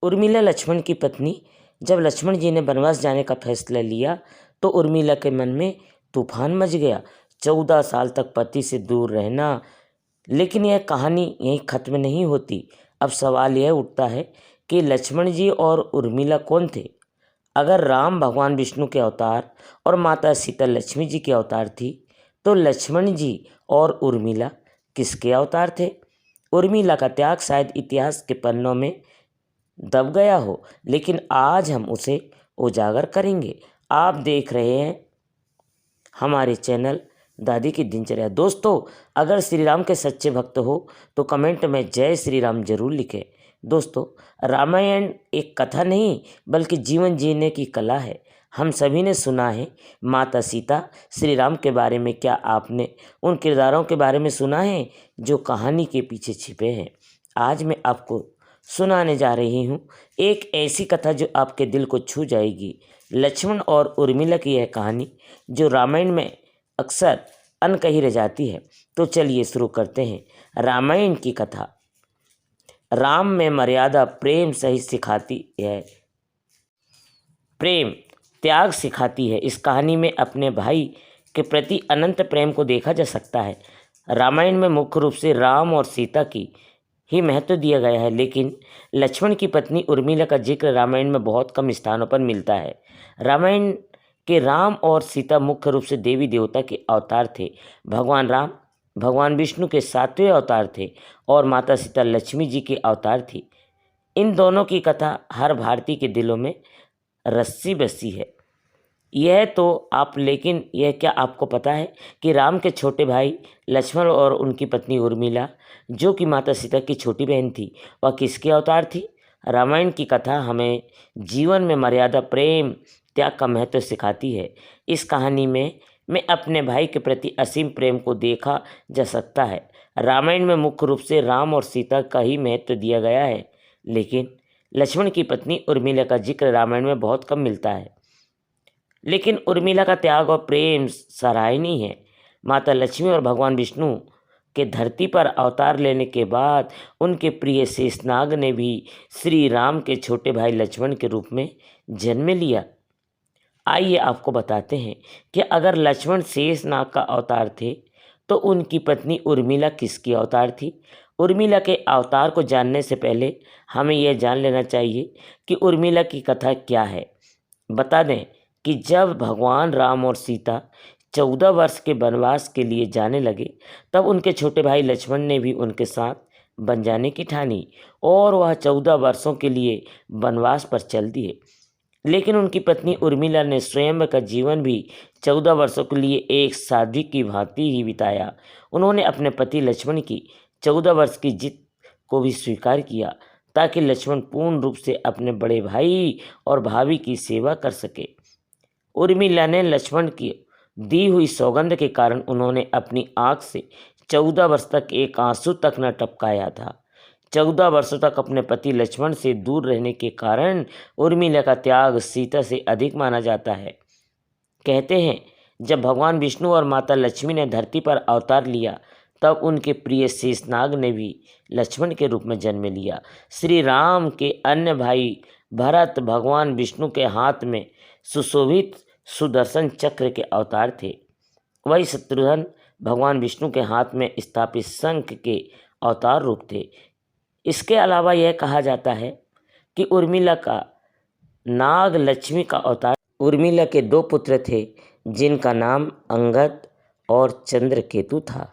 उर्मिला लक्ष्मण की पत्नी। जब लक्ष्मण जी ने वनवास जाने का फैसला लिया तो उर्मिला के मन में तूफान मच गया। 14 साल तक पति से दूर रहना। लेकिन यह कहानी यहीं खत्म नहीं होती। अब सवाल यह उठता है कि लक्ष्मण जी और उर्मिला कौन थे। अगर राम भगवान विष्णु के अवतार और माता सीता लक्ष्मी जी के अवतार थी, तो लक्ष्मण जी और उर्मिला किसके अवतार थे। उर्मिला का त्याग शायद इतिहास के पन्नों में दब गया हो, लेकिन आज हम उसे उजागर करेंगे। आप देख रहे हैं हमारे चैनल दादी की दिनचर्या। दोस्तों, अगर श्री राम के सच्चे भक्त हो तो कमेंट में जय श्री राम जरूर लिखें। दोस्तों, रामायण एक कथा नहीं बल्कि जीवन जीने की कला है। हम सभी ने सुना है माता सीता, श्री राम के बारे में क्या आपने उन किरदारों के बारे में सुना है जो कहानी के पीछे छिपे हैं। आज मैं आपको सुनाने जा रही हूँ एक ऐसी कथा जो आपके दिल को छू जाएगी। लक्ष्मण और उर्मिला की यह कहानी जो रामायण में अक्सर अनकही रह जाती है। तो चलिए शुरू करते हैं रामायण की कथा। राम में मर्यादा प्रेम सही सिखाती है, प्रेम त्याग सिखाती है। इस कहानी में अपने भाई के प्रति अनंत प्रेम को देखा जा सकता है। रामायण में मुख्य रूप से राम और सीता की ही महत्व दिया गया है, लेकिन लक्ष्मण की पत्नी उर्मिला का जिक्र रामायण में बहुत कम स्थानों पर मिलता है। रामायण के राम और सीता मुख्य रूप से देवी देवता के अवतार थे। भगवान राम भगवान विष्णु के 7वें अवतार थे और माता सीता लक्ष्मी जी के अवतार थी। इन दोनों की कथा हर भारतीय के दिलों में रस्सी बसी है। लेकिन यह क्या आपको पता है कि राम के छोटे भाई लक्ष्मण और उनकी पत्नी उर्मिला, जो कि माता सीता की छोटी बहन थी, वह किसके अवतार थी। रामायण की कथा हमें जीवन में मर्यादा, प्रेम, त्याग का महत्व सिखाती है। इस कहानी में मैं अपने भाई के प्रति असीम प्रेम को देखा जा सकता है। रामायण में मुख्य रूप से राम और सीता का ही महत्व दिया गया है, लेकिन लक्ष्मण की पत्नी उर्मिला का जिक्र रामायण में बहुत कम मिलता है। लेकिन उर्मिला का त्याग और प्रेम सराहनीय है। माता लक्ष्मी और भगवान विष्णु के धरती पर अवतार लेने के बाद उनके प्रिय शेषनाग ने भी श्री राम के छोटे भाई लक्ष्मण के रूप में जन्म लिया। आइए आपको बताते हैं कि अगर लक्ष्मण शेषनाग का अवतार थे तो उनकी पत्नी उर्मिला किसकी अवतार थी। उर्मिला के अवतार को जानने से पहले हमें यह जान लेना चाहिए कि उर्मिला की कथा क्या है। बता दें कि जब भगवान राम और सीता 14 वर्ष के वनवास के लिए जाने लगे, तब उनके छोटे भाई लक्ष्मण ने भी उनके साथ बन जाने की ठानी और वह 14 वर्षों के लिए वनवास पर चल दिए। लेकिन उनकी पत्नी उर्मिला ने स्वयं का जीवन भी 14 वर्षों के लिए एक साध्वी की भांति ही बिताया। उन्होंने अपने पति लक्ष्मण की 14 वर्ष की जिद को भी स्वीकार किया ताकि लक्ष्मण पूर्ण रूप से अपने बड़े भाई और भाभी की सेवा कर सके। उर्मिला ने लक्ष्मण की दी हुई सौगंध के कारण उन्होंने अपनी आंख से 14 वर्ष तक एक आंसू तक न टपकाया था। 14 वर्षों तक अपने पति लक्ष्मण से दूर रहने के कारण उर्मिला का त्याग सीता से अधिक माना जाता है। कहते हैं जब भगवान विष्णु और माता लक्ष्मी ने धरती पर अवतार लिया, तब उनके प्रिय शेषनाग ने भी लक्ष्मण के रूप में जन्म लिया। श्री राम के अन्य भाई भरत भगवान विष्णु के हाथ में सुशोभित सुदर्शन चक्र के अवतार थे। वही शत्रुघ्न भगवान विष्णु के हाथ में स्थापित शंख के अवतार रूप थे। इसके अलावा यह कहा जाता है कि उर्मिला का नाग लक्ष्मी का अवतार। उर्मिला के 2 पुत्र थे जिनका नाम अंगद और चंद्रकेतु था।